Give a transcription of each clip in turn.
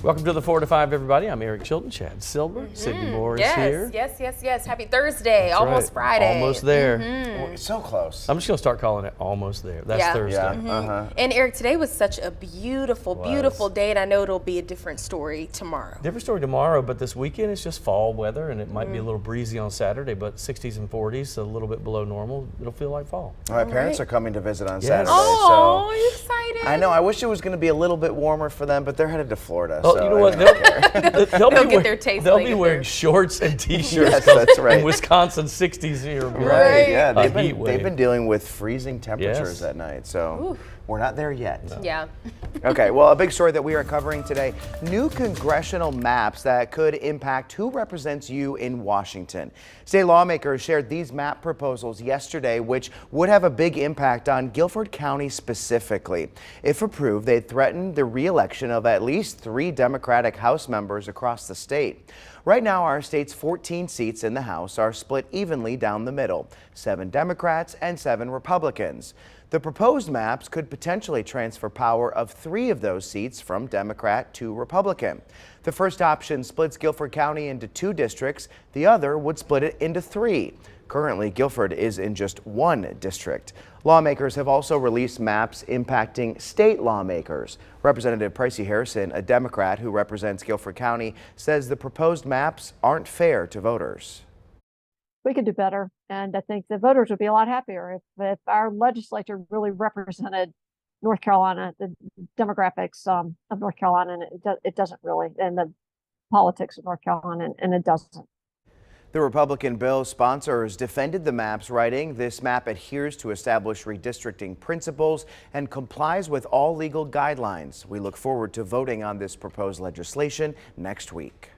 Welcome to the 4 to 5, everybody. I'm Eric Chilton, Chad Silver, Sydney Moore is here. Yes. Happy Thursday. That's almost right. Friday. Almost there. We're so close. I'm just going to start calling it almost there. That's Thursday. And Eric, today was such a beautiful day, and I know it'll be a different story tomorrow. Different story tomorrow, but this weekend it's just fall weather, and it might be a little breezy on Saturday, but 60s and 40s, so a little bit below normal. It'll feel like fall. My parents are coming to visit on Saturday. Oh, so are you excited? I know. I wish it was going to be a little bit warmer for them, but they're headed to Florida. Oh, so you know what? They'll get their taste. They'll be wearing shorts and t-shirts. Yes, that's right. In Wisconsin, 60s here. Right. Yeah, they've been been dealing with freezing temperatures at night, so we're not there yet. No. Yeah. Okay, well, a big story that we are covering today, new congressional maps that could impact who represents you in Washington. State lawmakers shared these map proposals yesterday, which would have a big impact on Guilford County specifically. If approved, they'd threaten the re-election of at least 3 Democratic House members across the state. Right now, our state's 14 seats in the House are split evenly down the middle, 7 Democrats and 7 Republicans. The proposed maps could potentially transfer power of 3 of those seats from Democrat to Republican. The first option splits Guilford County into 2 districts. The other would split it into 3. Currently, Guilford is in just 1 district. Lawmakers have also released maps impacting state lawmakers. Representative Pricey Harrison, a Democrat who represents Guilford County, says the proposed maps aren't fair to voters. We could do better, and I think the voters would be a lot happier if our legislature really represented North Carolina, the demographics of North Carolina, and it doesn't really, and the politics of North Carolina, and it doesn't. The Republican bill sponsors defended the maps, writing, "This map adheres to established redistricting principles and complies with all legal guidelines. We look forward to voting on this proposed legislation next week."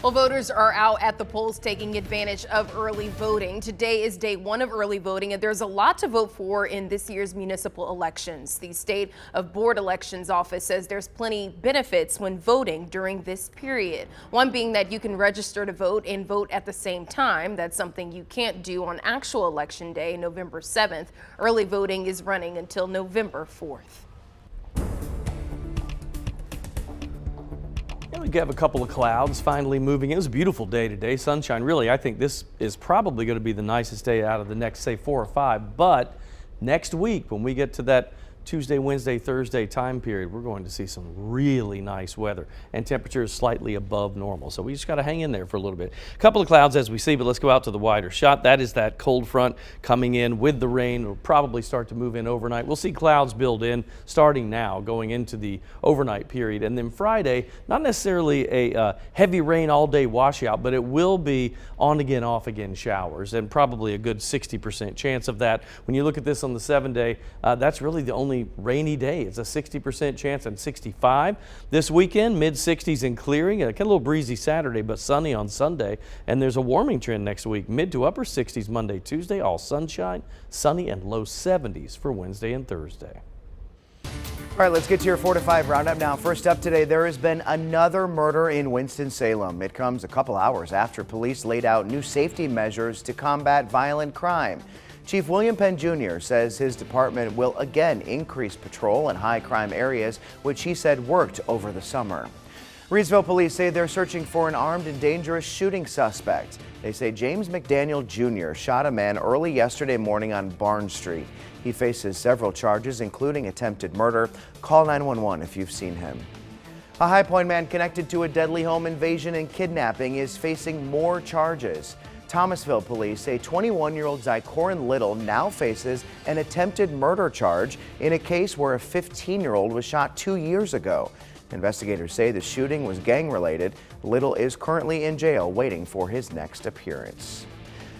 Well, voters are out at the polls taking advantage of early voting. Today is day 1 of early voting, and there's a lot to vote for in this year's municipal elections. The State of Board Elections Office says there's plenty benefits when voting during this period. One being that you can register to vote and vote at the same time. That's something you can't do on actual election day, November 7th. Early voting is running until November 4th. We have a couple of clouds finally moving. It was a beautiful day today, sunshine. Really, I think this is probably going to be the nicest day out of the next, say, 4 or 5. But next week, when we get to that Tuesday, Wednesday, Thursday time period, we're going to see some really nice weather and temperatures slightly above normal. So we just got to hang in there for a little bit. A couple of clouds as we see, but let's go out to the wider shot. That is that cold front coming in with the rain. It'll probably start to move in overnight. We'll see clouds build in starting now going into the overnight period. And then Friday, not necessarily a heavy rain all day washout, but it will be on again, off again showers, and probably a good 60% chance of that. When you look at this on the 7-day, that's really the only rainy day. It's a 60% chance and 65. This weekend, mid-60s and clearing. Kind of a little breezy Saturday, but sunny on Sunday. And there's a warming trend next week. Mid to upper 60s Monday, Tuesday, all sunshine, sunny, and low 70s for Wednesday and Thursday. All right, let's get to your 4 to 5 roundup now. First up today, there has been another murder in Winston-Salem. It comes a couple hours after police laid out new safety measures to combat violent crime. Chief William Penn Jr. says his department will again increase patrol in high crime areas, which he said worked over the summer. Reedsville police say they're searching for an armed and dangerous shooting suspect. They say James McDaniel Jr. shot a man early yesterday morning on Barnes Street. He faces several charges, including attempted murder. Call 911 if you've seen him. A High Point man connected to a deadly home invasion and kidnapping is facing more charges. Thomasville police say 21-year-old Zycorin Little now faces an attempted murder charge in a case where a 15-year-old was shot 2 years ago. Investigators say the shooting was gang-related. Little is currently in jail waiting for his next appearance.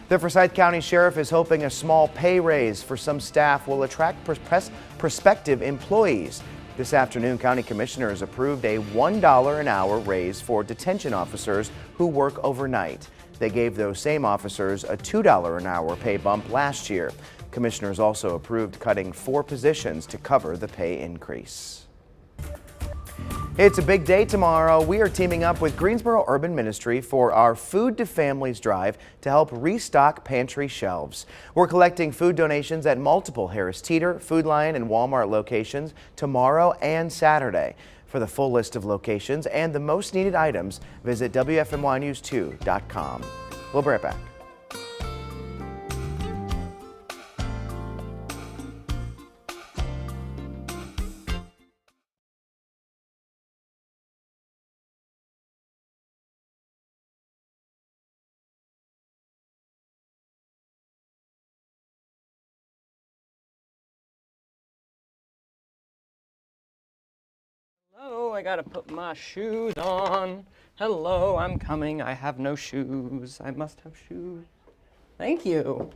The Forsyth County Sheriff is hoping a small pay raise for some staff will attract prospective employees. This afternoon, County Commissioners approved a $1 an hour raise for detention officers who work overnight. They gave those same officers a $2 an hour pay bump last year. Commissioners also approved cutting 4 positions to cover the pay increase. It's a big day tomorrow. We are teaming up with Greensboro Urban Ministry for our Food to Families drive to help restock pantry shelves. We're collecting food donations at multiple Harris Teeter, Food Lion, and Walmart locations tomorrow and Saturday. For the full list of locations and the most needed items, visit WFMYnews2.com. We'll be right back. Hello, I gotta put my shoes on. Hello, I'm coming. I have no shoes. I must have shoes. Thank you.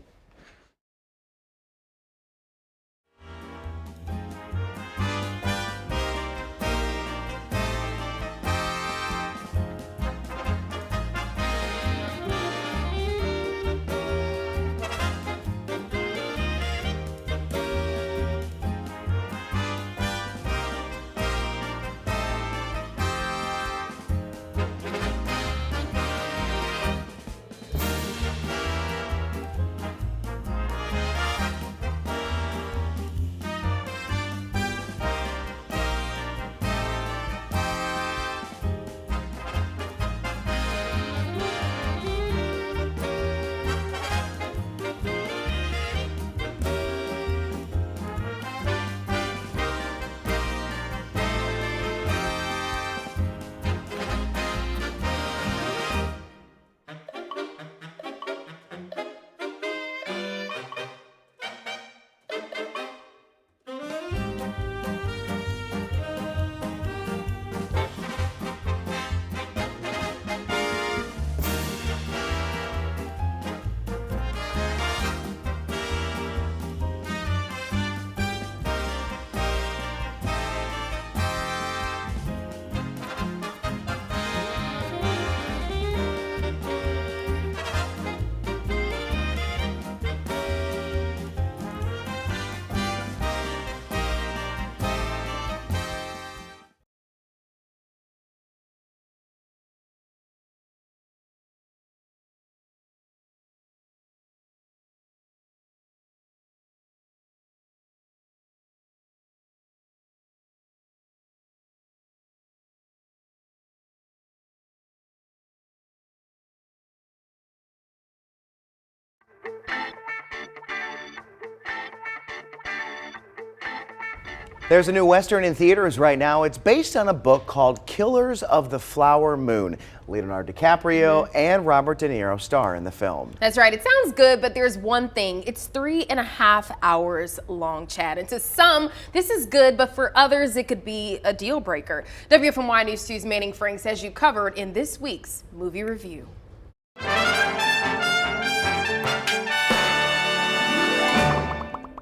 There's a new Western in theaters right now. It's based on a book called Killers of the Flower Moon. Leonardo DiCaprio and Robert De Niro star in the film. That's right. It sounds good, but there's one thing. It's 3.5 hours long, Chad. And to some, this is good, but for others, it could be a deal breaker. WFMY News 2's Manning Franks has you covered in this week's movie review.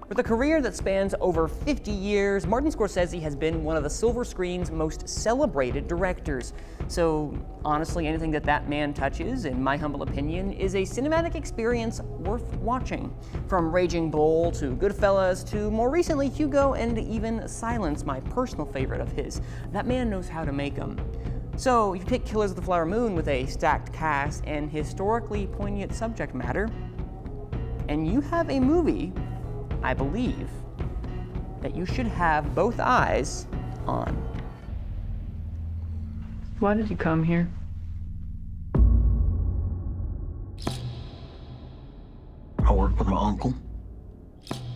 With a career that spans over 50 years, Martin Scorsese has been one of the silver screen's most celebrated directors. So honestly, anything that man touches, in my humble opinion, is a cinematic experience worth watching. From Raging Bull to Goodfellas to more recently Hugo and even Silence, my personal favorite of his. That man knows how to make them. So you take Killers of the Flower Moon with a stacked cast and historically poignant subject matter, and you have a movie, I believe, that you should have both eyes on. Why did you come here? I work with my uncle.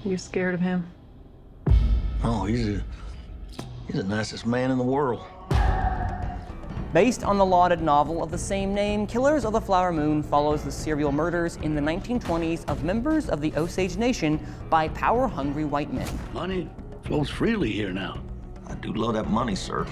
You scared of him? Oh, he's the nicest man in the world. Based on the lauded novel of the same name, Killers of the Flower Moon follows the serial murders in the 1920s of members of the Osage Nation by power-hungry white men. Money flows freely here now. I do love that money, sir.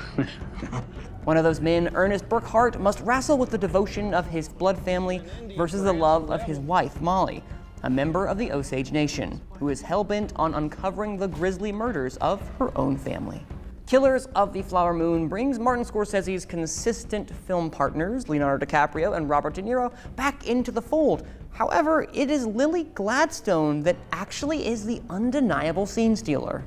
One of those men, Ernest Burkhart, must wrestle with the devotion of his blood family versus the love of his wife, Molly, a member of the Osage Nation, who is hell-bent on uncovering the grisly murders of her own family. Killers of the Flower Moon brings Martin Scorsese's consistent film partners, Leonardo DiCaprio and Robert De Niro, back into the fold. However, it is Lily Gladstone that actually is the undeniable scene stealer.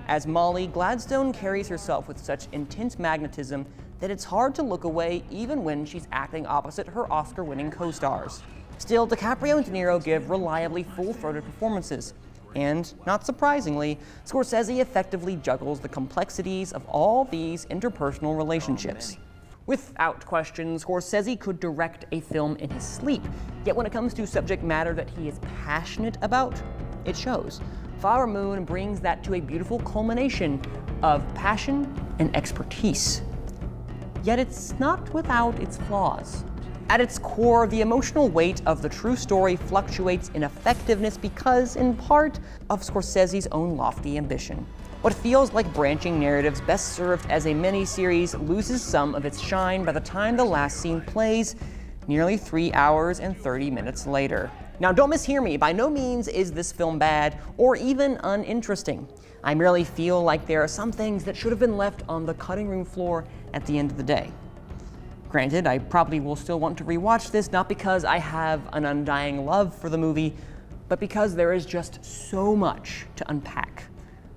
As Molly, Gladstone carries herself with such intense magnetism that it's hard to look away even when she's acting opposite her Oscar-winning co-stars. Still, DiCaprio and De Niro give reliably full-throated performances. And, not surprisingly, Scorsese effectively juggles the complexities of all these interpersonal relationships. Without question, Scorsese could direct a film in his sleep, yet when it comes to subject matter that he is passionate about, it shows. Flower Moon brings that to a beautiful culmination of passion and expertise. Yet it's not without its flaws. At its core, the emotional weight of the true story fluctuates in effectiveness because, in part, of Scorsese's own lofty ambition. What feels like branching narratives best served as a mini-series loses some of its shine by the time the last scene plays, nearly 3 hours and 30 minutes later. Now, don't mishear me, by no means is this film bad or even uninteresting. I merely feel like there are some things that should have been left on the cutting room floor at the end of the day. Granted, I probably will still want to rewatch this, not because I have an undying love for the movie, but because there is just so much to unpack,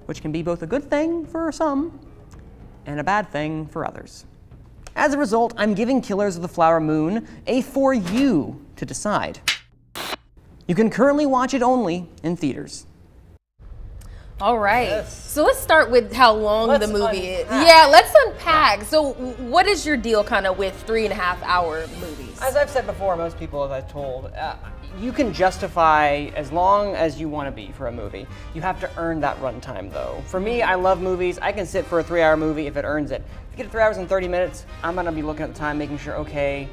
which can be both a good thing for some and a bad thing for others. As a result, I'm giving Killers of the Flower Moon a for you to decide. You can currently watch it only in theaters. All right. Yes. So let's start with how long Let's the movie is. unpack. Yeah, let's unpack. So what is your deal kind of with 3.5-hour movies? As I've said before, most people, as I've told, you can justify as long as you want to be for a movie. You have to earn that runtime, though. For me, I love movies. I can sit for a 3-hour movie if it earns it. If you get 3 hours and 30 minutes, I'm going to be looking at the time, making sure, okay,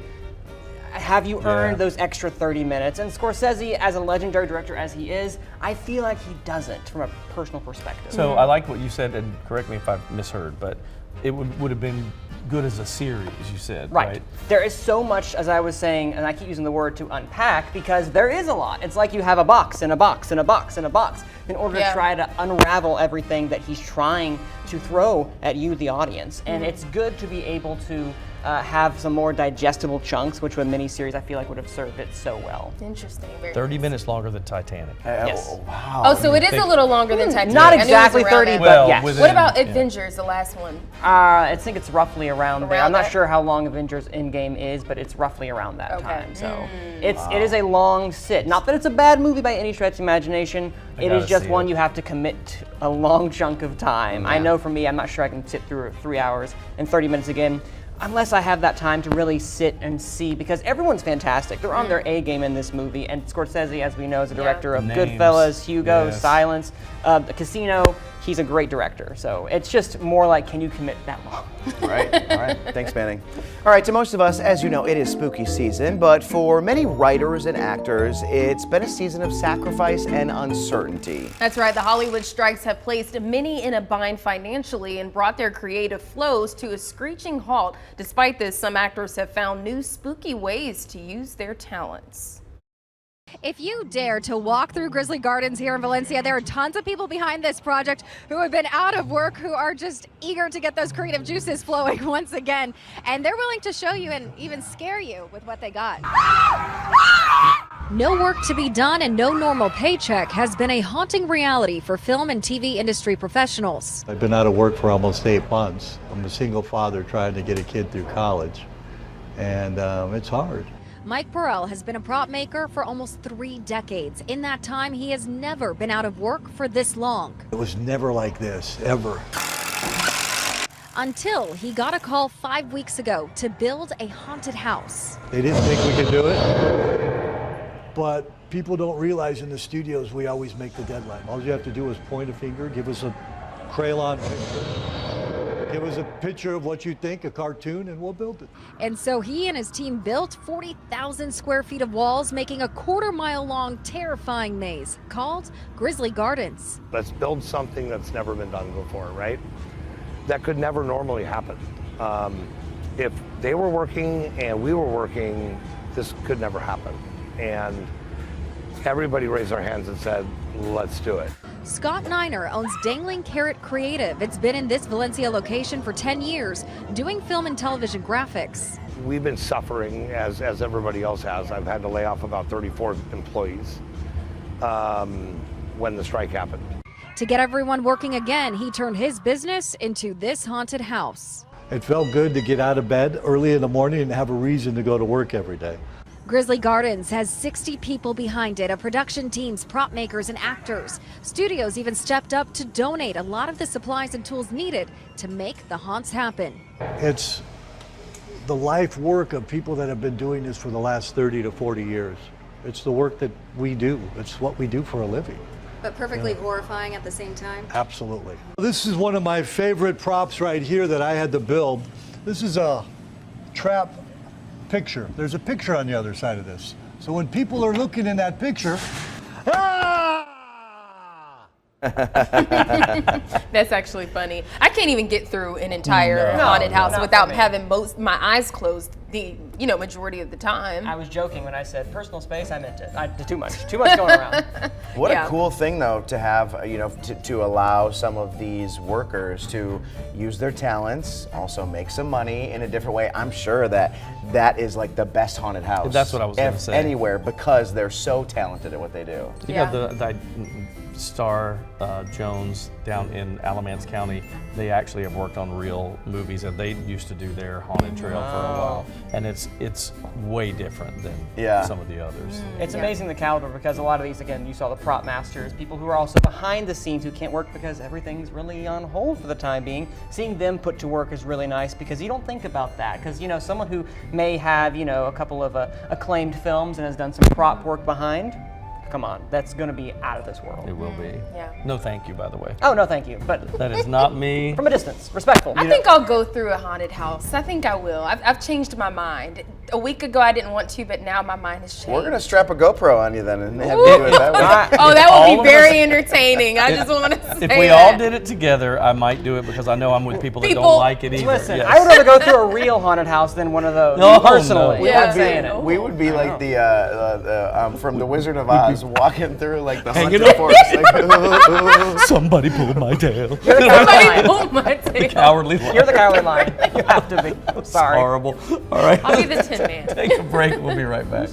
have you earned those extra 30 minutes? And Scorsese, as a legendary director as he is, I feel like he doesn't from a personal perspective. So I like what you said, and correct me if I've misheard, but it would have been good as a series, you said, right? There is so much, as I was saying, and I keep using the word to unpack, because there is a lot. It's like you have a box and a box and a box and a box in order to try to unravel everything that he's trying to throw at you, the audience. And it's good to be able to have some more digestible chunks, which with a miniseries I feel like would have served it so well. Interesting. Very 30 nice. minutes longer than Titanic. Yes. Wow. Oh, so it is a little longer than Titanic. Not I knew it was exactly around 30, that. but Well, yes. within- What about Avengers, the last one? I think it's roughly around there. Around I'm not there? sure how long Avengers Endgame is, but it's roughly around that Okay. time. So it is a long sit. Not that it's a bad movie by any stretch of imagination. It is gotta just see one it. you have to commit to a long chunk of time. I know for me, I'm not sure I can sit through 3 hours and 30 minutes again, unless I have that time to really sit and see, because everyone's fantastic. They're on their A game in this movie, and Scorsese, as we know, is a director of Names. Goodfellas, Hugo, Yes. Silence, Casino. He's a great director. So it's just more like, can you commit that long? All right. Thanks, Manning. All right, to most of us, as you know, it is spooky season, but for many writers and actors, it's been a season of sacrifice and uncertainty. That's right. The Hollywood strikes have placed many in a bind financially and brought their creative flows to a screeching halt. Despite this, some actors have found new spooky ways to use their talents. If you dare to walk through Grizzly Gardens here in Valencia, there are tons of people behind this project who have been out of work, who are just eager to get those creative juices flowing once again. And they're willing to show you and even scare you with what they got. No work to be done and no normal paycheck has been a haunting reality for film and TV industry professionals. I've been out of work for almost 8 months. I'm a single father trying to get a kid through college, and it's hard. Mike Burrell has been a prop maker for almost 3 decades. In that time, he has never been out of work for this long. It was never like this, ever. Until he got a call 5 weeks ago to build a haunted house. They didn't think we could do it, but people don't realize in the studios we always make the deadline. All you have to do is point a finger, give us a crayon picture, give us a picture of what you think, a cartoon, and we'll build it. And so he and his team built 40,000 square feet of walls, making a quarter-mile long, terrifying maze called Grizzly Gardens. Let's build something that's never been done before, right? That could never normally happen. If they were working and we were working, this could never happen. And everybody raised their hands and said, let's do it. Scott Niner owns Dangling Carrot Creative. It's been in this Valencia location for 10 years, doing film and television graphics. We've been suffering as everybody else has. I've had to lay off about 34 employees when the strike happened. To get everyone working again, he turned his business into this haunted house. It felt good to get out of bed early in the morning and have a reason to go to work every day. Grizzly Gardens has 60 people behind it, a production teams, prop makers, and actors. Studios even stepped up to donate a lot of the supplies and tools needed to make the haunts happen. It's the life work of people that have been doing this for the last 30 to 40 years. It's the work that we do. It's what we do for a living. But perfectly horrifying at the same time. Absolutely. This is one of my favorite props right here that I had to build. This is a trap picture. There's a picture on the other side of this. So when people are looking in that picture, That's actually funny. I can't even get through an entire haunted house without having my eyes closed the majority of the time. I was joking when I said personal space. I meant it. Too much going around. What a cool thing, though, to have, to allow some of these workers to use their talents, also make some money in a different way. I'm sure that is like the best haunted house. That's what I was going to say. Anywhere, because they're so talented at what they do. You have the Star Jones down in Alamance County. They actually have worked on real movies, and they used to do their haunted trail for a while, and it's way different than some of the others. It's amazing the caliber, because a lot of these, again, you saw the prop masters, people who are also behind the scenes who can't work because everything's really on hold for the time being. Seeing them put to work is really nice, because you don't think about that, because someone who may have a couple of acclaimed films and has done some prop work behind. Come on, that's going to be out of this world. It will be. Yeah. No, thank you, by the way. Oh, no, thank you. But that is not me. From a distance, respectful. I think I'll go through a haunted house. I think I will. I've changed my mind. A week ago, I didn't want to, but now my mind has changed. We're going to strap a GoPro on you then and have you do it that way. Oh, that would be very entertaining. I just want to say If we all did it together, I might do it, because I know I'm with people that don't like it either. Listen, yes. I would rather go through a real haunted house than one of those. No, personally. no. Yeah, saying it. We would be like the from the Wizard of Oz, walking through like the Hanging haunted forest. Like, somebody pulled my tail. Somebody pulled my tail. The cowardly lion. You're the cowardly lion. You have to be. I'm sorry. It's horrible. All right. I'll be the Tin Man. Take a break. We'll be right back.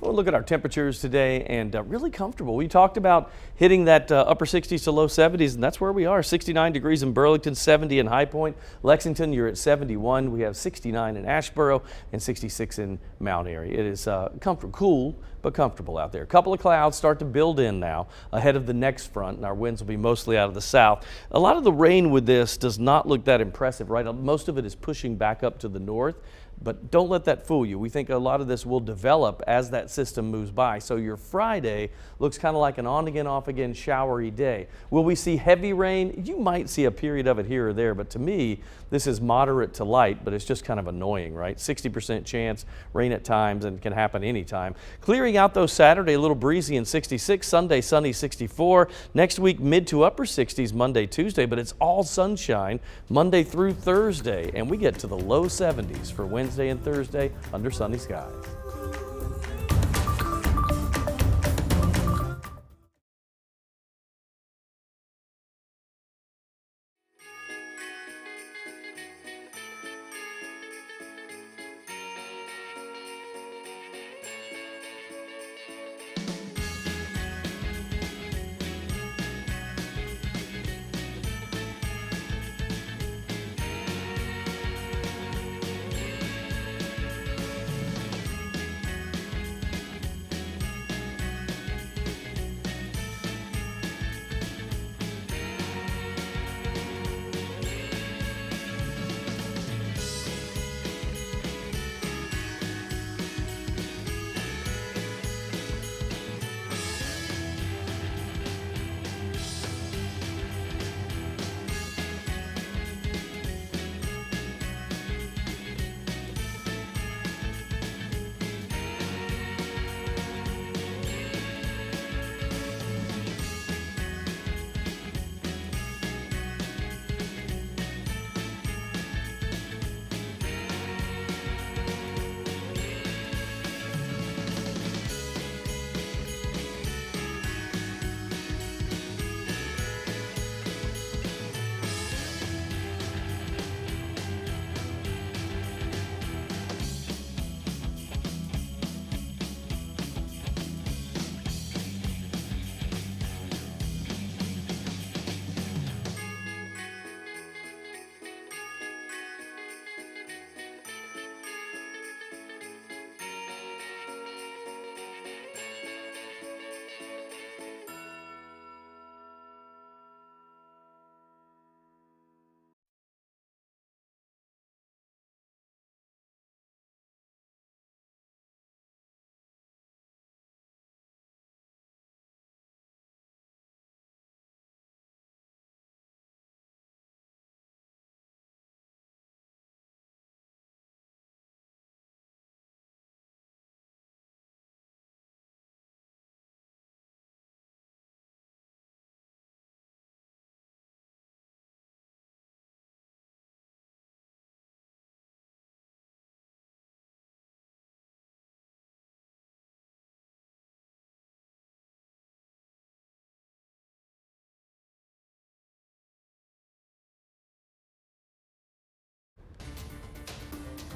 We'll look at our temperatures today, and really comfortable. We talked about hitting that upper 60s to low 70s, and that's where we are. 69 degrees in Burlington, 70 in High Point. Lexington, you're at 71. We have 69 in Asheboro and 66 in Mount Airy. It is cool, but comfortable out there. A couple of clouds start to build in now ahead of the next front, and our winds will be mostly out of the south. A lot of the rain with this does not look that impressive, right? Most of it is pushing back up to the north. But don't let that fool you. We think a lot of this will develop as that system moves by. So your Friday looks kind of like an on again, off again showery day. Will we see heavy rain? You might see a period of it here or there, but to me, this is moderate to light, but it's just kind of annoying, right? 60% chance, rain at times, and can happen anytime. Clearing out though Saturday, a little breezy in 66, Sunday, sunny 64. Next week, mid to upper 60s Monday, Tuesday, but it's all sunshine Monday through Thursday, and we get to the low 70s for Wednesday and Thursday under sunny skies.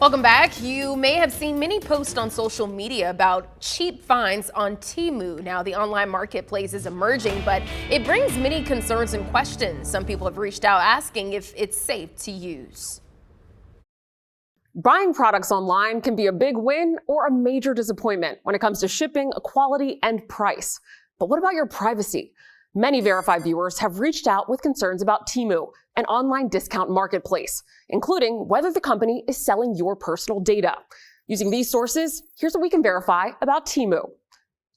Welcome back. You may have seen many posts on social media about cheap finds on Temu. Now, the online marketplace is emerging, but it brings many concerns and questions. Some people have reached out asking if it's safe to use. Buying products online can be a big win or a major disappointment when it comes to shipping, quality, and price. But what about your privacy? Many Verified viewers have reached out with concerns about Temu, an online discount marketplace, including whether the company is selling your personal data. Using these sources, here's what we can verify about Temu.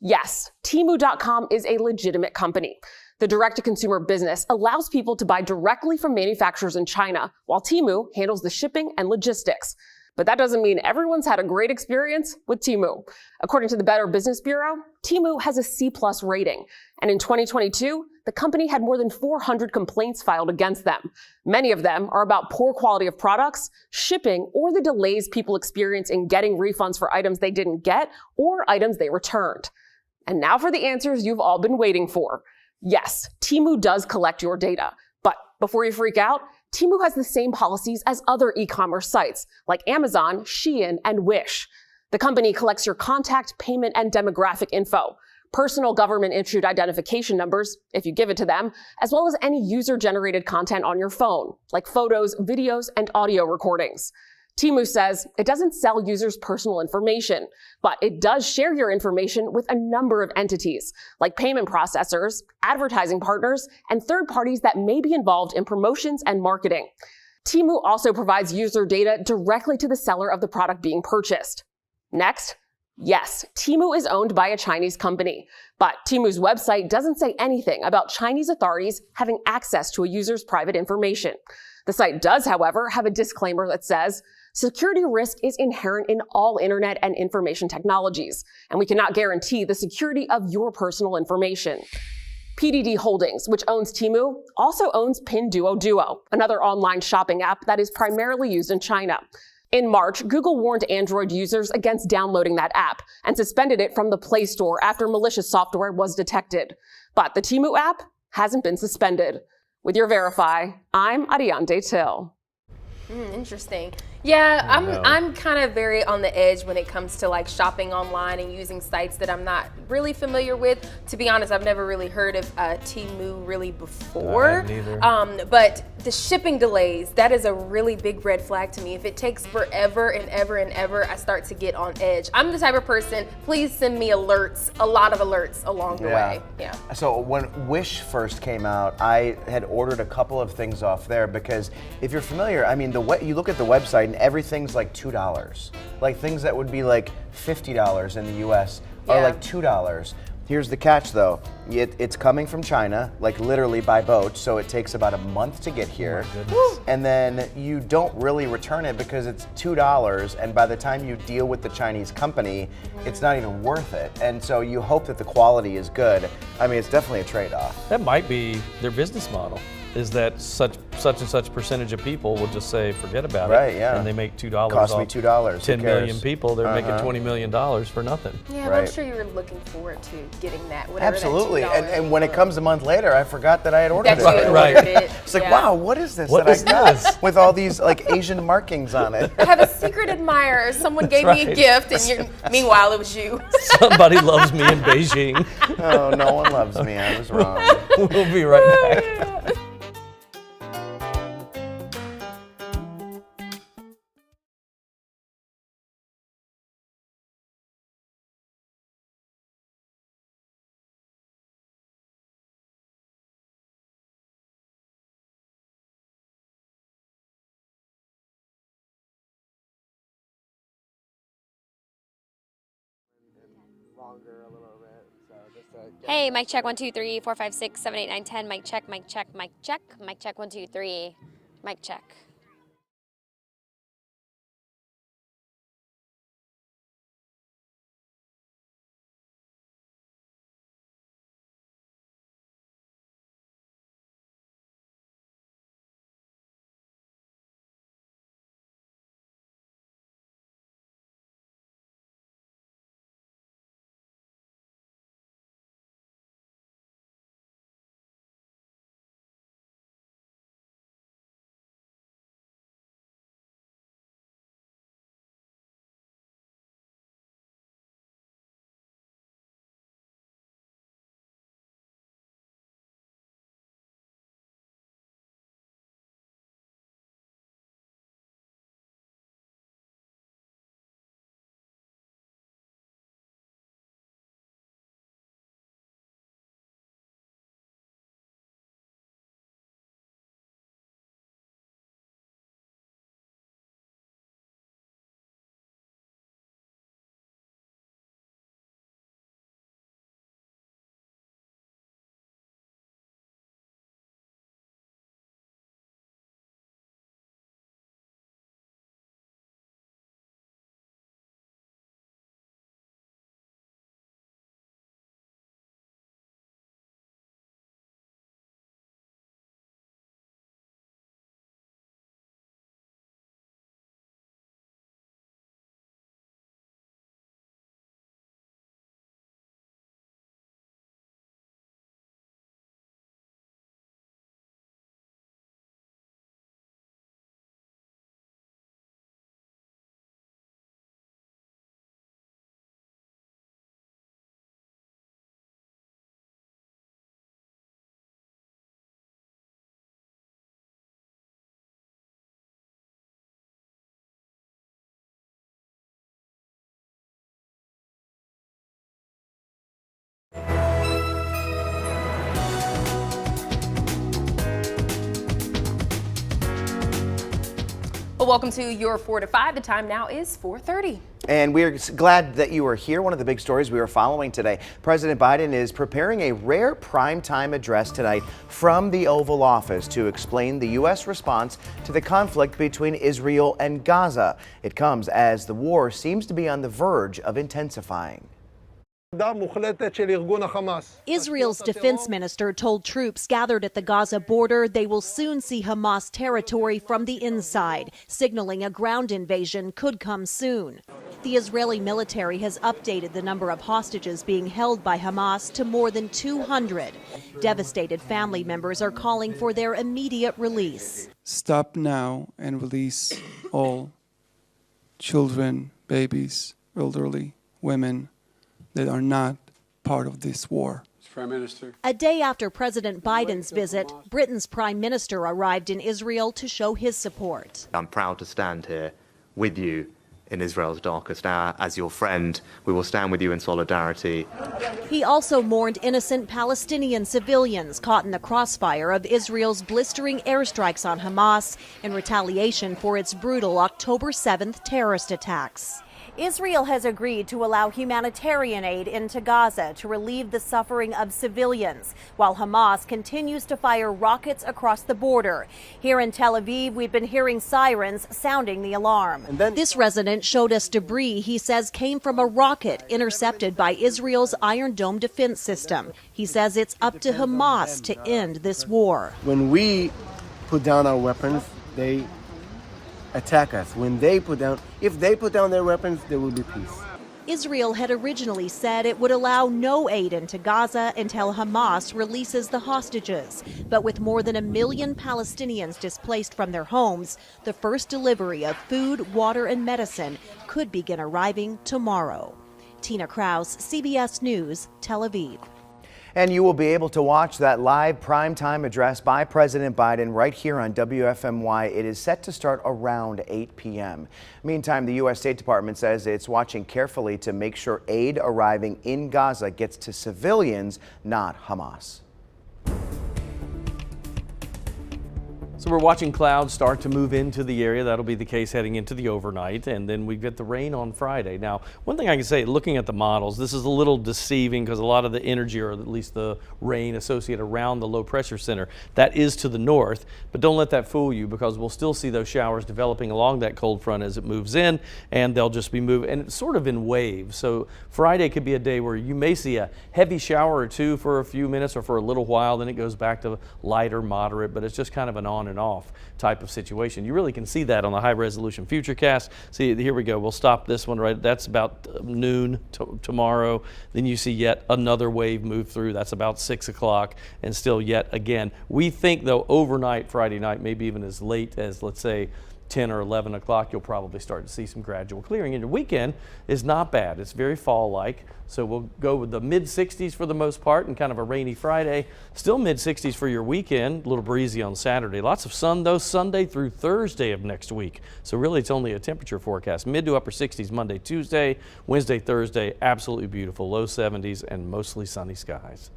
Yes, Temu.com is a legitimate company. The direct-to-consumer business allows people to buy directly from manufacturers in China, while Temu handles the shipping and logistics. But that doesn't mean everyone's had a great experience with Temu. According to the Better Business Bureau, Temu has a C+ rating. And in 2022, the company had more than 400 complaints filed against them. Many of them are about poor quality of products, shipping, or the delays people experience in getting refunds for items they didn't get or items they returned. And now for the answers you've all been waiting for. Yes, Temu does collect your data. But before you freak out, Temu has the same policies as other e-commerce sites like Amazon, Shein, and Wish. The company collects your contact, payment, and demographic info, personal government-issued identification numbers, if you give it to them, as well as any user-generated content on your phone, like photos, videos, and audio recordings. Temu says it doesn't sell users' personal information, but it does share your information with a number of entities, like payment processors, advertising partners, and third parties that may be involved in promotions and marketing. Temu also provides user data directly to the seller of the product being purchased. Next, yes, Temu is owned by a Chinese company, but Temu's website doesn't say anything about Chinese authorities having access to a user's private information. The site does, however, have a disclaimer that says, security risk is inherent in all internet and information technologies, and we cannot guarantee the security of your personal information. PDD Holdings, which owns Temu, also owns Pinduoduo, another online shopping app that is primarily used in China. In March, Google warned Android users against downloading that app and suspended it from the Play Store after malicious software was detected. But the Temu app hasn't been suspended. With your Verify, I'm Ariande Till. Interesting. Yeah, I'm kind of very on the edge when it comes to like shopping online and using sites that I'm not really familiar with. To be honest, I've never really heard of Temu really before. But the shipping delays, that is a really big red flag to me. If it takes forever and ever and ever, I start to get on edge. I'm the type of person, please send me alerts, a lot of alerts along the way. Yeah. So when Wish first came out, I had ordered a couple of things off there because if you're familiar, I mean, you look at the website and everything's like $2. Like things that would be like $50 in the US are like $2. Here's the catch though, it's coming from China, like literally by boat, so it takes about a month to get here. And then you don't really return it because it's $2, and by the time you deal with the Chinese company, it's not even worth it. And so you hope that the quality is good. I mean, it's definitely a trade-off. That might be their business model, is that such and such percentage of people will just say, forget about it. Right, yeah. And they make $2 Cost off me $2. 10 million people, they're making $20 million for nothing. Yeah, but I'm sure you were looking forward to getting that. Absolutely, and when it comes a month later, I forgot that I had ordered it. It's like, wow, what is this What that is I got this? with all these like Asian markings on it? I have a secret admirer. Someone gave me a gift, and meanwhile it was you. Somebody loves me in Beijing. Oh, no one loves me. I was wrong. We'll be right back. Hey, mic check 1 2 3 4 5 6 7 8 9 10. Mic check, mic check, mic check, mic check 1 2 3. Mic check. Well, welcome to your 4 to 5. The time now is 4:30. And we're glad that you are here. One of the big stories we are following today, President Biden is preparing a rare primetime address tonight from the Oval Office to explain the U.S. response to the conflict between Israel and Gaza. It comes as the war seems to be on the verge of intensifying. Israel's defense minister told troops gathered at the Gaza border they will soon see Hamas territory from the inside, signaling a ground invasion could come soon. The Israeli military has updated the number of hostages being held by Hamas to more than 200. Devastated family members are calling for their immediate release. Stop now and release all children, babies, elderly, women that are not part of this war. Prime Minister. A day after President Biden's visit, Britain's Prime Minister arrived in Israel to show his support. I'm proud to stand here with you in Israel's darkest hour. As your friend, we will stand with you in solidarity. He also mourned innocent Palestinian civilians caught in the crossfire of Israel's blistering airstrikes on Hamas in retaliation for its brutal October 7th terrorist attacks. Israel has agreed to allow humanitarian aid into Gaza to relieve the suffering of civilians, while Hamas continues to fire rockets across the border. Here in Tel Aviv, we've been hearing sirens sounding the alarm. This resident showed us debris he says came from a rocket intercepted by Israel's Iron Dome defense system. He says it's up to Hamas to end this war. When we put down our weapons, they attack us. If they put down their weapons, there will be peace. Israel had originally said it would allow no aid into Gaza until Hamas releases the hostages. But with more than 1 million Palestinians displaced from their homes, the first delivery of food, water, and medicine could begin arriving tomorrow. Tina Kraus, CBS News, Tel Aviv. And you will be able to watch that live primetime address by President Biden right here on WFMY. It is set to start around 8 p.m. Meantime, the U.S. State Department says it's watching carefully to make sure aid arriving in Gaza gets to civilians, not Hamas. So we're watching clouds start to move into the area. That'll be the case heading into the overnight, and then we get the rain on Friday. Now, one thing I can say, looking at the models, this is a little deceiving because a lot of the energy, or at least the rain associated around the low pressure center, that is to the north. But don't let that fool you, because we'll still see those showers developing along that cold front as it moves in, and they'll just be moving, and it's sort of in waves. So Friday could be a day where you may see a heavy shower or two for a few minutes or for a little while, then it goes back to light or moderate, but it's just kind of an on and off type of situation. You really can see that on the high resolution futurecast. See, here we go. We'll stop this one right. That's about noon tomorrow. Then you see yet another wave move through. That's about 6 o'clock, and still yet again. We think though overnight, Friday night, maybe even as late as, let's say, 10 or 11 o'clock, you'll probably start to see some gradual clearing. And your weekend is not bad. It's very fall-like. So we'll go with the mid-60s for the most part and kind of a rainy Friday. Still mid-60s for your weekend, a little breezy on Saturday. Lots of sun though Sunday through Thursday of next week. So really it's only a temperature forecast. Mid to upper 60s Monday, Tuesday, Wednesday, Thursday, absolutely beautiful. Low 70s and mostly sunny skies.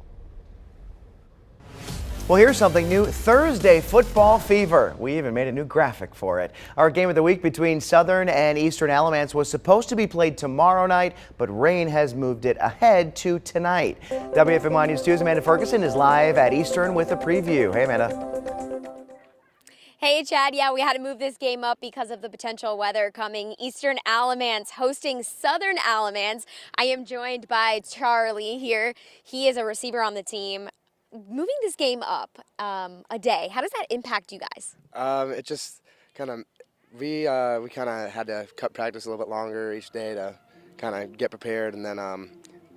Well, here's something new, Thursday football fever. We even made a new graphic for it. Our game of the week between Southern and Eastern Alamance was supposed to be played tomorrow night, but rain has moved it ahead to tonight. WFMY News 2's Amanda Ferguson is live at Eastern with a preview. Hey, Amanda. Hey, Chad. Yeah, we had to move this game up because of the potential weather coming. Eastern Alamance hosting Southern Alamance. I am joined by Charlie here. He is a receiver on the team. Moving this game up a day, how does that impact you guys? It just kind of, we kind of had to cut practice a little bit longer each day to kind of get prepared, and then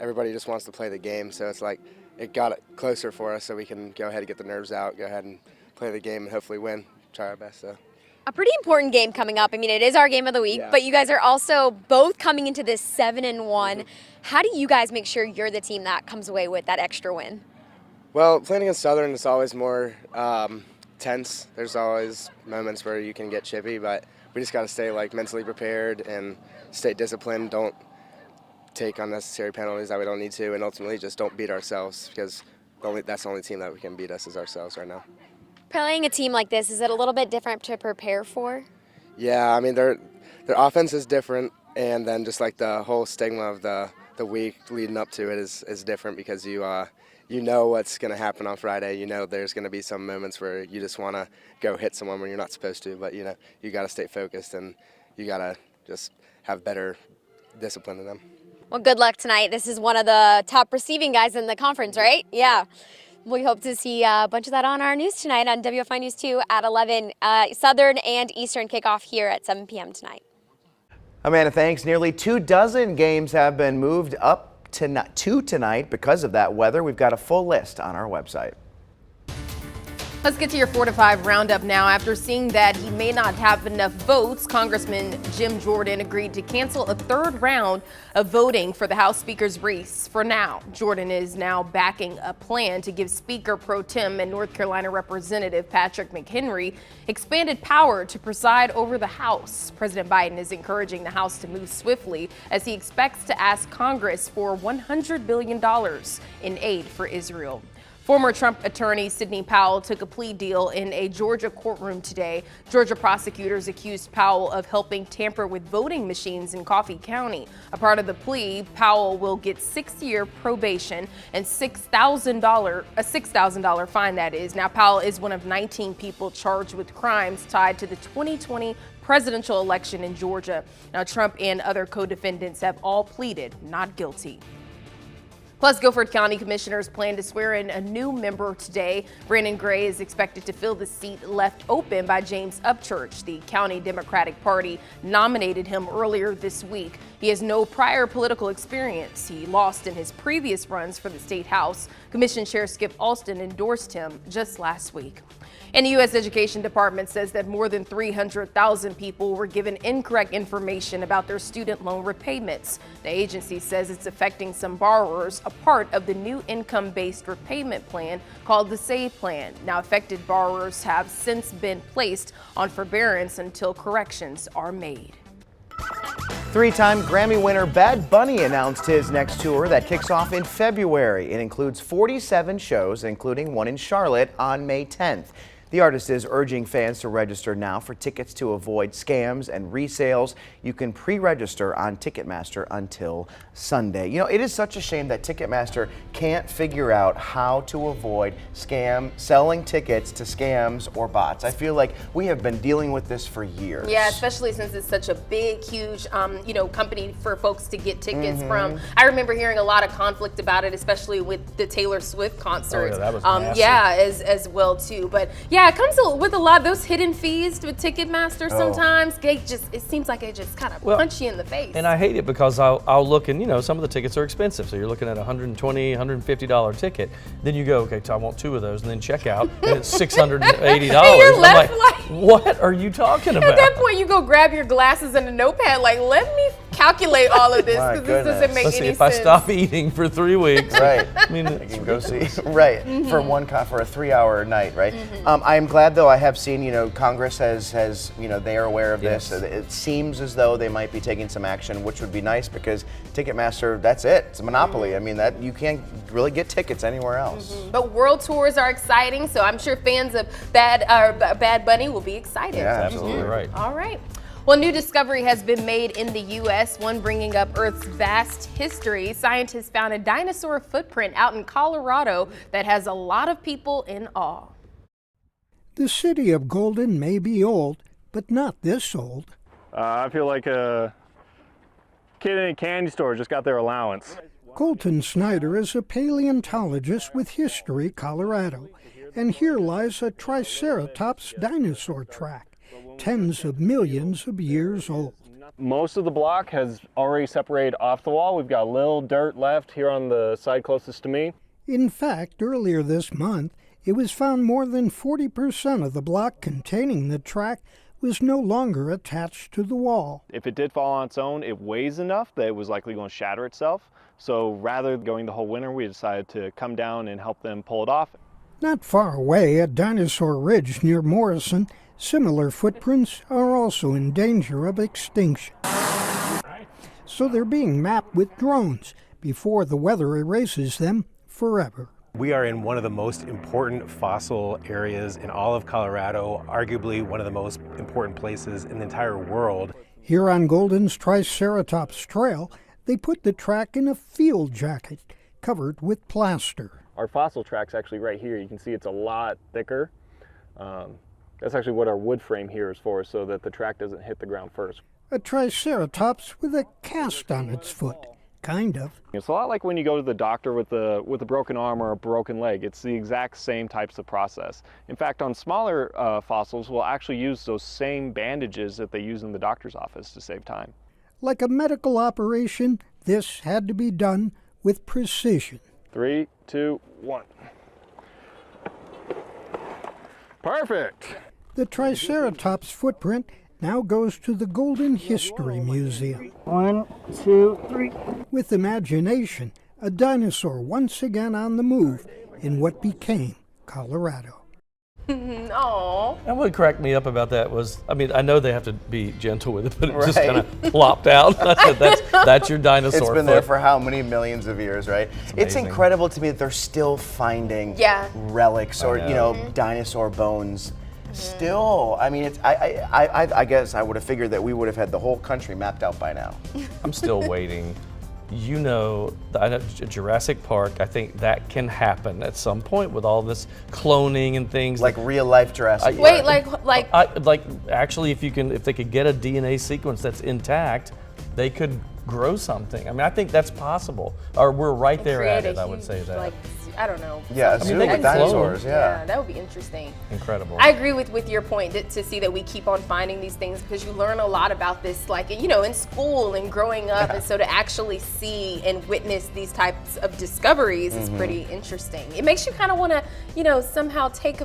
everybody just wants to play the game, so it's like it got it closer for us so we can go ahead and get the nerves out, go ahead and play the game and hopefully win, try our best. So. A pretty important game coming up. I mean, it is our game of the week, but you guys are also both coming into this 7-1. How do you guys make sure you're the team that comes away with that extra win? Well, playing against Southern is always more tense. There's always moments where you can get chippy, but we just got to stay mentally prepared and stay disciplined. Don't take unnecessary penalties that we don't need to, and ultimately just don't beat ourselves, because that's the only team that we can beat us is ourselves right now. Playing a team like this, is it a little bit different to prepare for? Yeah, I mean, their offense is different, and then just like the whole stigma of the week leading up to it is different because you know what's going to happen on Friday. You know there's going to be some moments where you just want to go hit someone when you're not supposed to, but you know you got to stay focused and you got to just have better discipline in them. Well, good luck tonight. This is one of the top receiving guys in the conference, right? Yeah. We hope to see a bunch of that on our news tonight on WFMY News 2 at 11. Southern and Eastern kickoff here at 7 p.m. tonight. Amanda, thanks. Nearly 24 games have been moved up to tonight because of that weather. We've got a full list on our website. Let's get to your 4 to 5 roundup now. After seeing that he may not have enough votes, Congressman Jim Jordan agreed to cancel a third round of voting for the House Speaker's race. For now, Jordan is now backing a plan to give Speaker Pro Tem and North Carolina Representative Patrick McHenry expanded power to preside over the House. President Biden is encouraging the House to move swiftly as he expects to ask Congress for $100 billion in aid for Israel. Former Trump attorney Sidney Powell took a plea deal in a Georgia courtroom today. Georgia prosecutors accused Powell of helping tamper with voting machines in Coffee County. A part of the plea, Powell will get 6-year probation and a $6,000 fine, that is. Now, Powell is one of 19 people charged with crimes tied to the 2020 presidential election in Georgia. Now, Trump and other co-defendants have all pleaded not guilty. Plus, Guilford County commissioners plan to swear in a new member today. Brandon Gray is expected to fill the seat left open by James Upchurch. The County Democratic Party nominated him earlier this week. He has no prior political experience. He lost in his previous runs for the state house. Commission Chair Skip Alston endorsed him just last week. And the U.S. Education Department says that more than 300,000 people were given incorrect information about their student loan repayments. The agency says it's affecting some borrowers, a part of the new income-based repayment plan called the SAVE plan. Now, affected borrowers have since been placed on forbearance until corrections are made. 3-time Grammy winner Bad Bunny announced his next tour that kicks off in February. It includes 47 shows, including one in Charlotte on May 10th. The artist is urging fans to register now for tickets to avoid scams and resales. You can pre-register on Ticketmaster until Sunday. You know, it is such a shame that Ticketmaster can't figure out how to avoid selling tickets to scams or bots. I feel like we have been dealing with this for years. Yeah, especially since it's such a big, huge, company for folks to get tickets from. I remember hearing a lot of conflict about it, especially with the Taylor Swift concert. Oh, yeah, that was massive. As well too. But yeah, it comes with a lot of those hidden fees with Ticketmaster. Sometimes it seems like it just kind of punch you in the face. And I hate it because I'll look and some of the tickets are expensive. So you're looking at a $120, $150 ticket. Then you go, okay, so I want 2 of those, and then check out, and it's $680. And you're left like, what are you talking about? At that point, you go grab your glasses and a notepad. Like, let me calculate all of this because this doesn't make any sense. If I stop eating for 3 weeks, right? I mean, you can go see right for a 3-hour night, right? I am glad though. I have seen, Congress has they are aware of this. It seems as though they might be taking some action, which would be nice because Ticketmaster, that's it. It's a monopoly. I mean, that you can't really get tickets anywhere else. But world tours are exciting, so I'm sure fans of Bad Bunny will be excited. Yeah, absolutely right. All right. Well, new discovery has been made in the U.S., one bringing up Earth's vast history. Scientists found a dinosaur footprint out in Colorado that has a lot of people in awe. The city of Golden may be old, but not this old. I feel like a kid in a candy store just got their allowance. Colton Snyder is a paleontologist with History Colorado, and here lies a Triceratops dinosaur track, tens of millions of years old. Most of the block has already separated off the wall. We've got a little dirt left here on the side closest to me. In fact, earlier this month, it was found more than 40% of the block containing the track was no longer attached to the wall. If it did fall on its own, it weighs enough that it was likely going to shatter itself. So rather than going the whole winter, we decided to come down and help them pull it off. Not far away at Dinosaur Ridge near Morrison, similar footprints are also in danger of extinction. So they're being mapped with drones before the weather erases them forever. We are in one of the most important fossil areas in all of Colorado, arguably one of the most important places in the entire world. Here on Golden's Triceratops Trail, they put the track in a field jacket covered with plaster. Our fossil track's actually right here. You can see it's a lot thicker. That's actually what our wood frame here is for, so that the track doesn't hit the ground first. A Triceratops with a cast on its foot, kind of. It's a lot like when you go to the doctor with a broken arm or a broken leg. It's the exact same types of process. In fact, on smaller fossils, we'll actually use those same bandages that they use in the doctor's office to save time. Like a medical operation, this had to be done with precision. 3, 2, 1. Perfect! The Triceratops footprint now goes to the Golden History Museum. 1, 2, 3. With imagination, a dinosaur once again on the move in what became Colorado. Aww. And what cracked me up about that was, I mean, I know they have to be gentle with it, but it just kind of plopped out. I said, that's your dinosaur It's been foot. there for how many millions of years, right? It's amazing. incredible to me that they're still finding relics or, dinosaur bones. Still, I mean, I guess I would have figured that we would have had the whole country mapped out by now. I'm still waiting. You know, I know Jurassic Park, I think that can happen at some point with all this cloning and things. Like real life Jurassic Park. Wait, like actually, if they could get a DNA sequence that's intact, they could grow something. I mean, I think that's possible. Or we're right there at it, I would say that. I don't know. Yeah, a zoo with dinosaurs, yeah. That would be interesting. Incredible. I agree with your point to see that we keep on finding these things because you learn a lot about this, like, in school and growing up. And so to actually see and witness these types of discoveries is pretty interesting. It makes you kind of want to, somehow take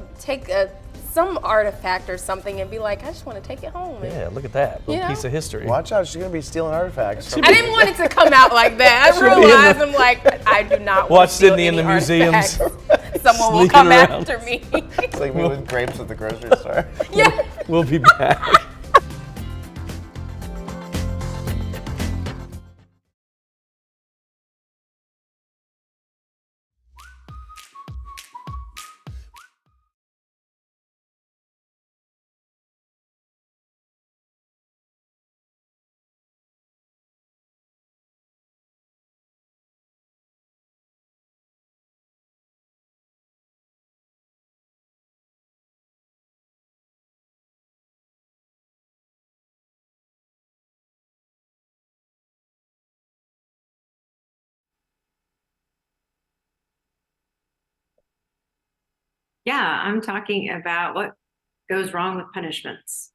some artifact or something and be like, I just want to take it home. Yeah, look at that little piece of history. Watch out, she's going to be stealing artifacts. I didn't want it to come out like that. I realized I'm like, I do not want to steal Sydney in the any museums. artifacts. Someone will Sneaking come around. after me. It's like me with grapes at the grocery store. Yeah. We'll be back. Yeah, I'm talking about what goes wrong with punishments.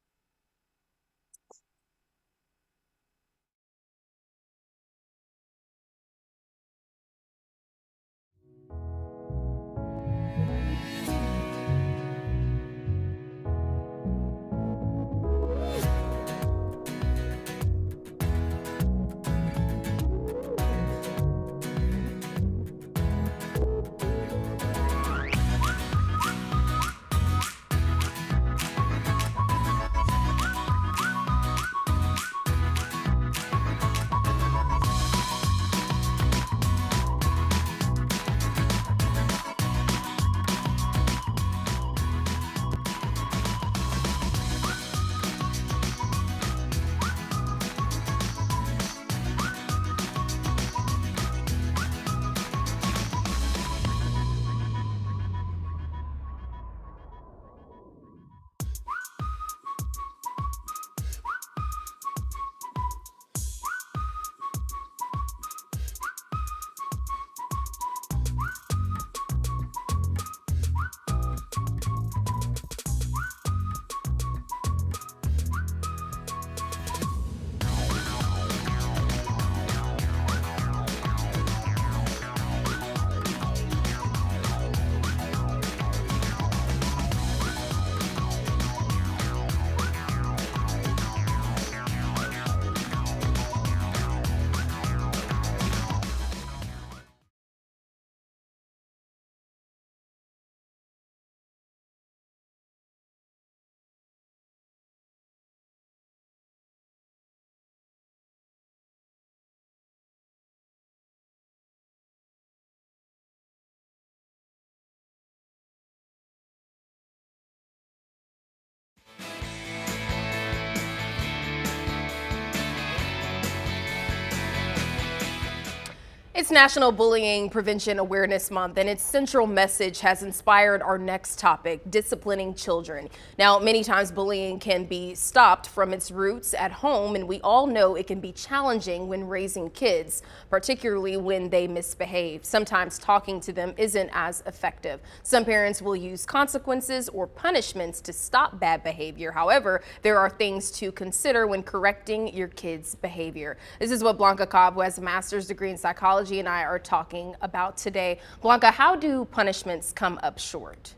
It's National Bullying Prevention Awareness Month, and its central message has inspired our next topic, disciplining children. Now, many times bullying can be stopped from its roots at home, and we all know it can be challenging when raising kids, particularly when they misbehave. Sometimes talking to them isn't as effective. Some parents will use consequences or punishments to stop bad behavior. However, there are things to consider when correcting your kids' behavior. This is what Blanca Cobb, who has a master's degree in psychology, and I are talking about today. Blanca, how do punishments come up short?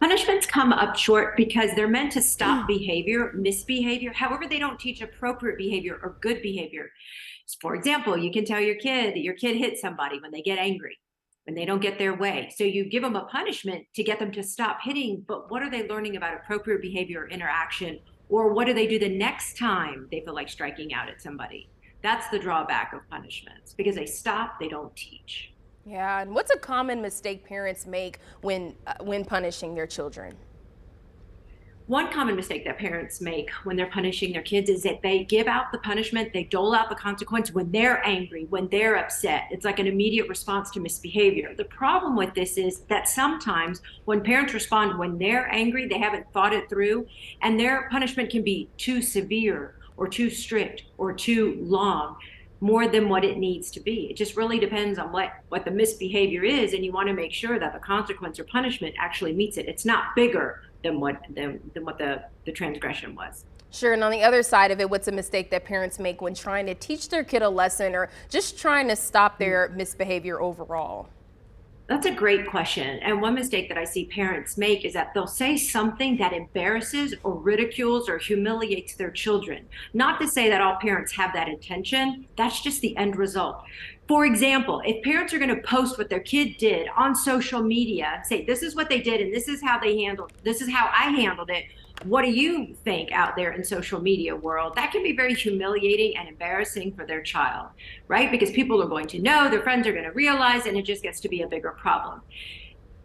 Punishments come up short because they're meant to stop behavior, misbehavior. However, they don't teach appropriate behavior or good behavior. For example, you can tell your kid that your kid hit somebody when they get angry, when they don't get their way. So you give them a punishment to get them to stop hitting, but what are they learning about appropriate behavior or interaction? Or what do they do the next time they feel like striking out at somebody? That's the drawback of punishments, because they stop, they don't teach. Yeah, and what's a common mistake parents make when punishing their children? One common mistake that parents make when they're punishing their kids is that they give out the punishment, they dole out the consequence when they're angry, when they're upset. It's like an immediate response to misbehavior. The problem with this is that sometimes when parents respond when they're angry, they haven't thought it through, and their punishment can be too severe or too strict or too long, more than what it needs to be. It just really depends on what the misbehavior is, and you want to make sure that the consequence or punishment actually meets it. It's not bigger than what the transgression was. Sure, and on the other side of it, what's a mistake that parents make when trying to teach their kid a lesson or just trying to stop their misbehavior overall? That's a great question. And one mistake that I see parents make is that they'll say something that embarrasses or ridicules or humiliates their children. Not to say that all parents have that intention, that's just the end result. For example, if parents are going to post what their kid did on social media and say, this is what they did and this is how I handled it, what do you think out there in social media world? That can be very humiliating and embarrassing for their child, right? Because people are going to know, their friends are going to realize, and it just gets to be a bigger problem.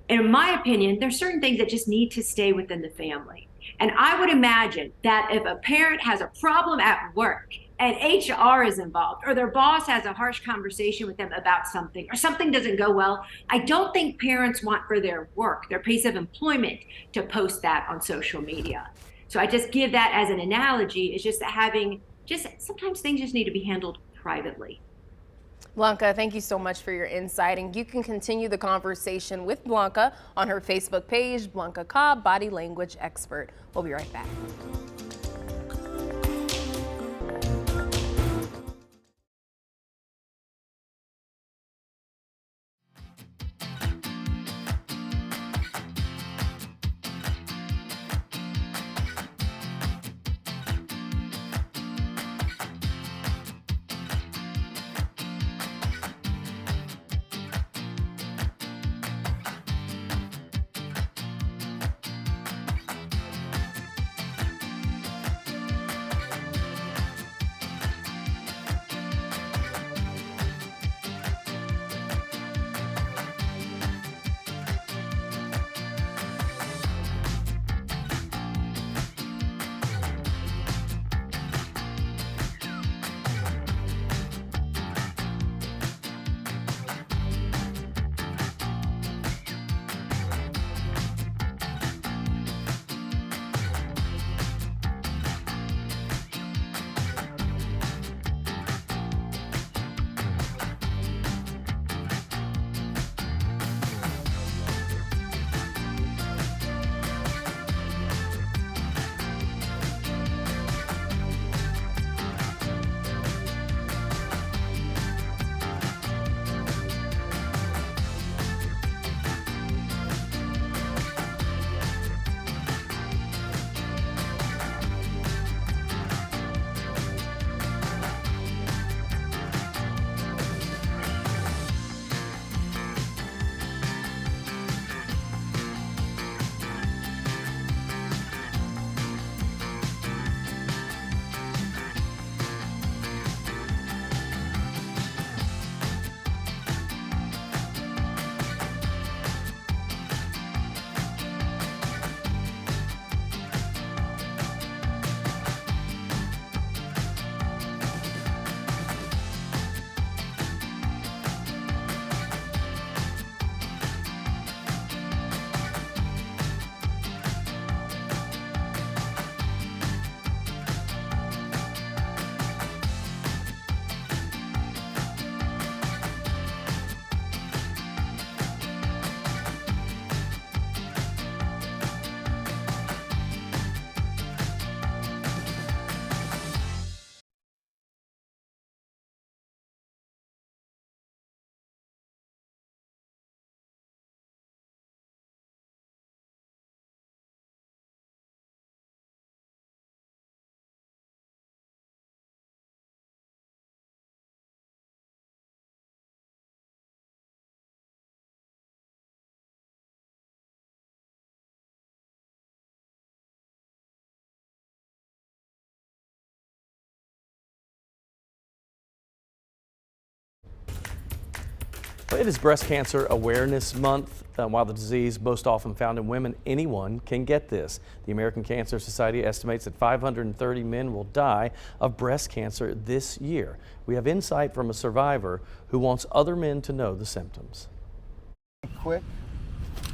And in my opinion, there's certain things that just need to stay within the family. And I would imagine that if a parent has a problem at work and HR is involved, or their boss has a harsh conversation with them about something, or something doesn't go well, I don't think parents want for their work, their place of employment, to post that on social media. So I just give that as an analogy. It's just sometimes things just need to be handled privately. Blanca, thank you so much for your insight, and you can continue the conversation with Blanca on her Facebook page, Blanca Cobb, body language expert. We'll be right back. Well, it is Breast Cancer Awareness Month. While the disease most often found in women, anyone can get this. The American Cancer Society estimates that 530 men will die of breast cancer this year. We have insight from a survivor who wants other men to know the symptoms. Quick.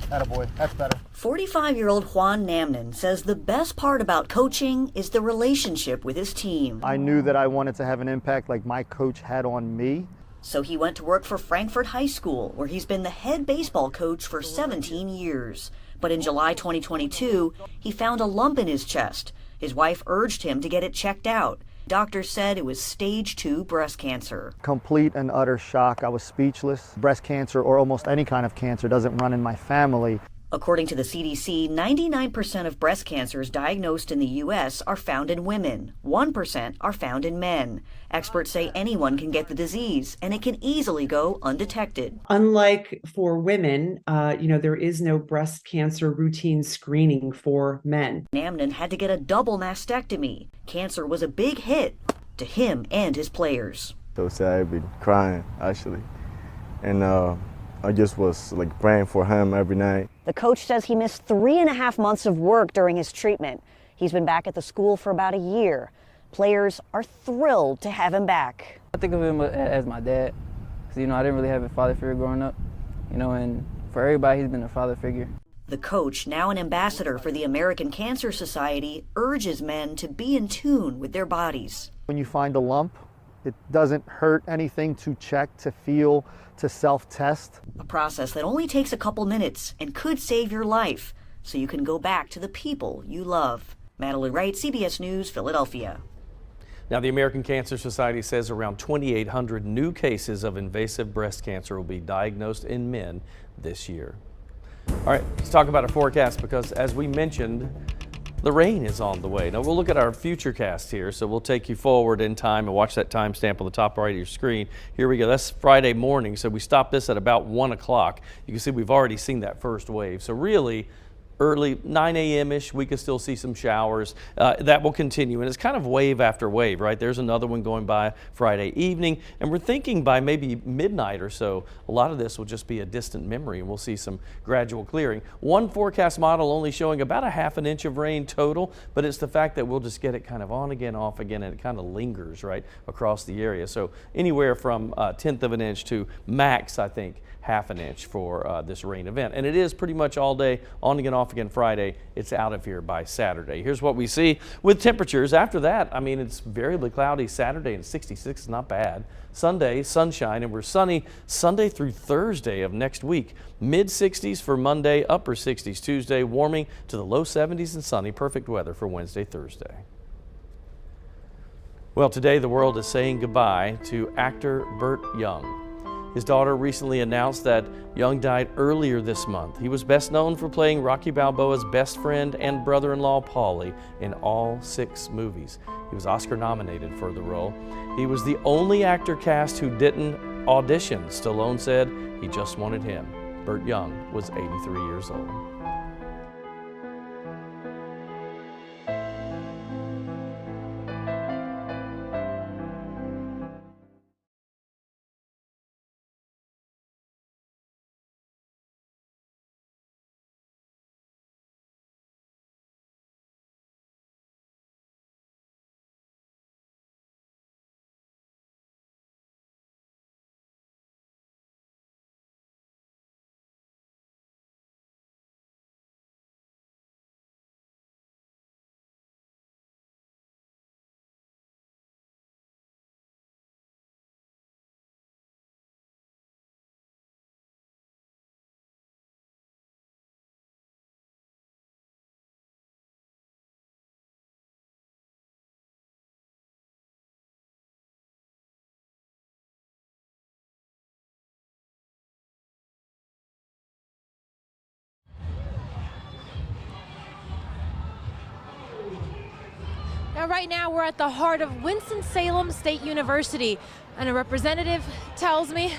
Attaboy. That's better. 45-year-old Juan Namnen says the best part about coaching is the relationship with his team. I knew that I wanted to have an impact like my coach had on me. So he went to work for Frankfort High School, where he's been the head baseball coach for 17 years. But in July 2022, he found a lump in his chest. His wife urged him to get it checked out. Doctors said it was stage 2 breast cancer. Complete and utter shock. I was speechless. Breast cancer, or almost any kind of cancer, doesn't run in my family. According to the CDC, 99% of breast cancers diagnosed in the U.S. are found in women. 1% are found in men. Experts say anyone can get the disease, and it can easily go undetected. Unlike for women, there is no breast cancer routine screening for men. Namnen had to get a double mastectomy. Cancer was a big hit to him and his players. So sad, I'd be crying, actually. And I just was like praying for him every night. The coach says he missed 3.5 months of work during his treatment. He's been back at the school for about a year. Players are thrilled to have him back. I think of him as my dad, because, I didn't really have a father figure growing up, and for everybody, he's been a father figure. The coach, now an ambassador for the American Cancer Society, urges men to be in tune with their bodies. When you find a lump, it doesn't hurt anything to check, to feel, to self-test. A process that only takes a couple minutes and could save your life, so you can go back to the people you love. Madeline Wright, CBS News, Philadelphia. Now, the American Cancer Society says around 2,800 new cases of invasive breast cancer will be diagnosed in men this year. All right, let's talk about our forecast, because as we mentioned, the rain is on the way. Now we'll look at our future cast here, so we'll take you forward in time and watch that timestamp on the top right of your screen. Here we go. That's Friday morning, so we stopped this at about 1 o'clock. You can see we've already seen that first wave. So really, early 9 a.m.-ish, we could still see some showers. That will continue, and it's kind of wave after wave, right? There's another one going by Friday evening, and we're thinking by maybe midnight or so, a lot of this will just be a distant memory, and we'll see some gradual clearing. One forecast model only showing about a ½ inch of rain total, but it's the fact that we'll just get it kind of on again, off again, and it kind of lingers, right, across the area. So anywhere from 1/10 of an inch to max, I think, ½ an inch for this rain event. And it is pretty much all day, on again, off again Friday. It's out of here by Saturday. Here's what we see with temperatures. After that, I mean, it's variably cloudy Saturday, and 66 is not bad. Sunday, sunshine, and we're sunny Sunday through Thursday of next week. Mid-60s for Monday, upper 60s Tuesday, warming to the low 70s and sunny. Perfect weather for Wednesday, Thursday. Well, today the world is saying goodbye to actor Burt Young. His daughter recently announced that Young died earlier this month. He was best known for playing Rocky Balboa's best friend and brother-in-law, Paulie, in all 6 movies. He was Oscar nominated for the role. He was the only actor cast who didn't audition. Stallone said he just wanted him. Burt Young was 83 years old. Now, right now, we're at the heart of Winston-Salem State University, and a representative tells me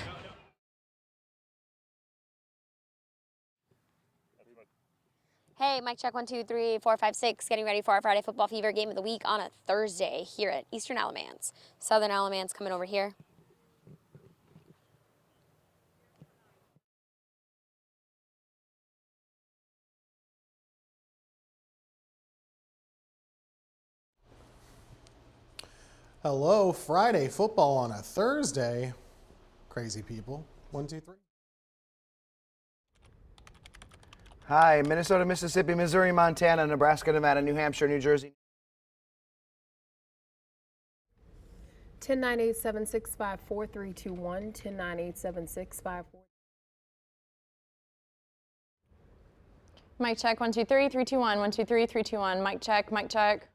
Hey, mic check 1, 2, 3, 4, 5, 6. Getting ready for our Friday Football Fever game of the week on a Thursday here at Eastern Alamance. Southern Alamance coming over here. Hello, Friday football on a Thursday. Crazy people. 1, 2, 3. Hi, Minnesota, Mississippi, Missouri, Montana, Nebraska, Nevada, New Hampshire, New Jersey. 10-9-8-7-6-5-4-3-2-1, 10-9-8-7-6-5-4. Mic check, 1, 2, 3, 3, 2, 1, 1, 2, 3, 3, 2, 1. Mic check, mic check.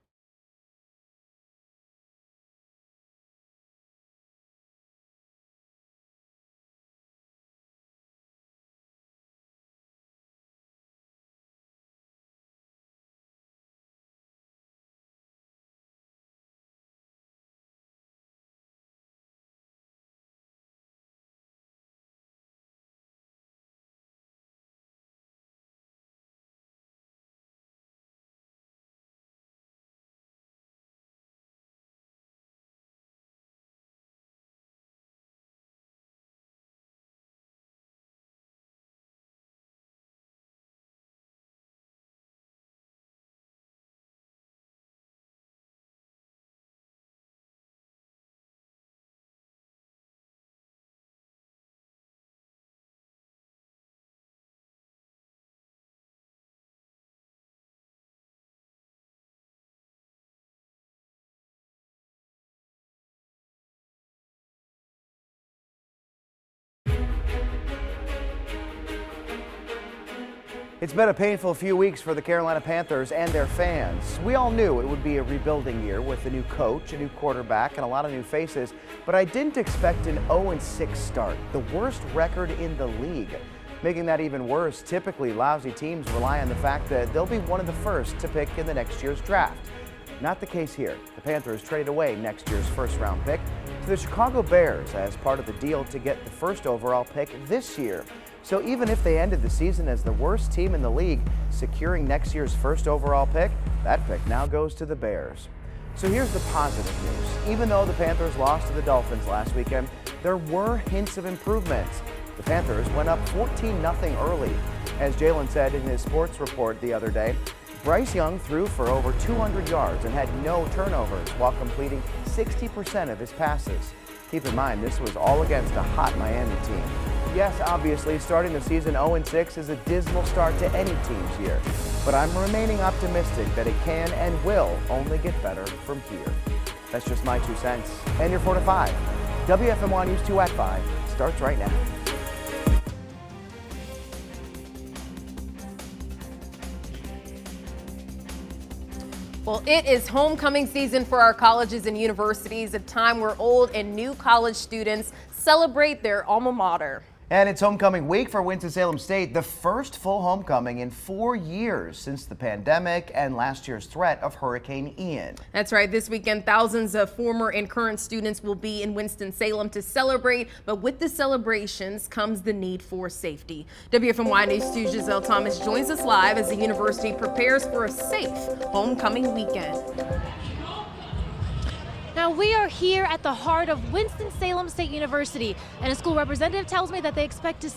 It's been a painful few weeks for the Carolina Panthers and their fans. We all knew it would be a rebuilding year with a new coach, a new quarterback, and a lot of new faces, but I didn't expect an 0-6 start, the worst record in the league. Making that even worse, typically lousy teams rely on the fact that they'll be one of the first to pick in the next year's draft. Not the case here. The Panthers traded away next year's first-round pick to the Chicago Bears as part of the deal to get the first overall pick this year. So even if they ended the season as the worst team in the league, securing next year's first overall pick, that pick now goes to the Bears. So here's the positive news. Even though the Panthers lost to the Dolphins last weekend, there were hints of improvements. The Panthers went up 14-0 early. As Jalen said in his sports report the other day, Bryce Young threw for over 200 yards and had no turnovers while completing 60% of his passes. Keep in mind, this was all against a hot Miami team. Yes, obviously, starting the season 0-6 is a dismal start to any team's year, but I'm remaining optimistic that it can and will only get better from here. That's just my 2 cents. And your 4 to 5. WFMY News 2 at 5 starts right now. Well, it is homecoming season for our colleges and universities, a time where old and new college students celebrate their alma mater. And it's homecoming week for Winston-Salem State, the first full homecoming in 4 years since the pandemic and last year's threat of Hurricane Ian. That's right. This weekend, thousands of former and current students will be in Winston-Salem to celebrate. But with the celebrations comes the need for safety. WFMY News 2's Giselle Thomas joins us live as the university prepares for a safe homecoming weekend. Now we are here at the heart of Winston-Salem State University, and a school representative tells me that they expect to see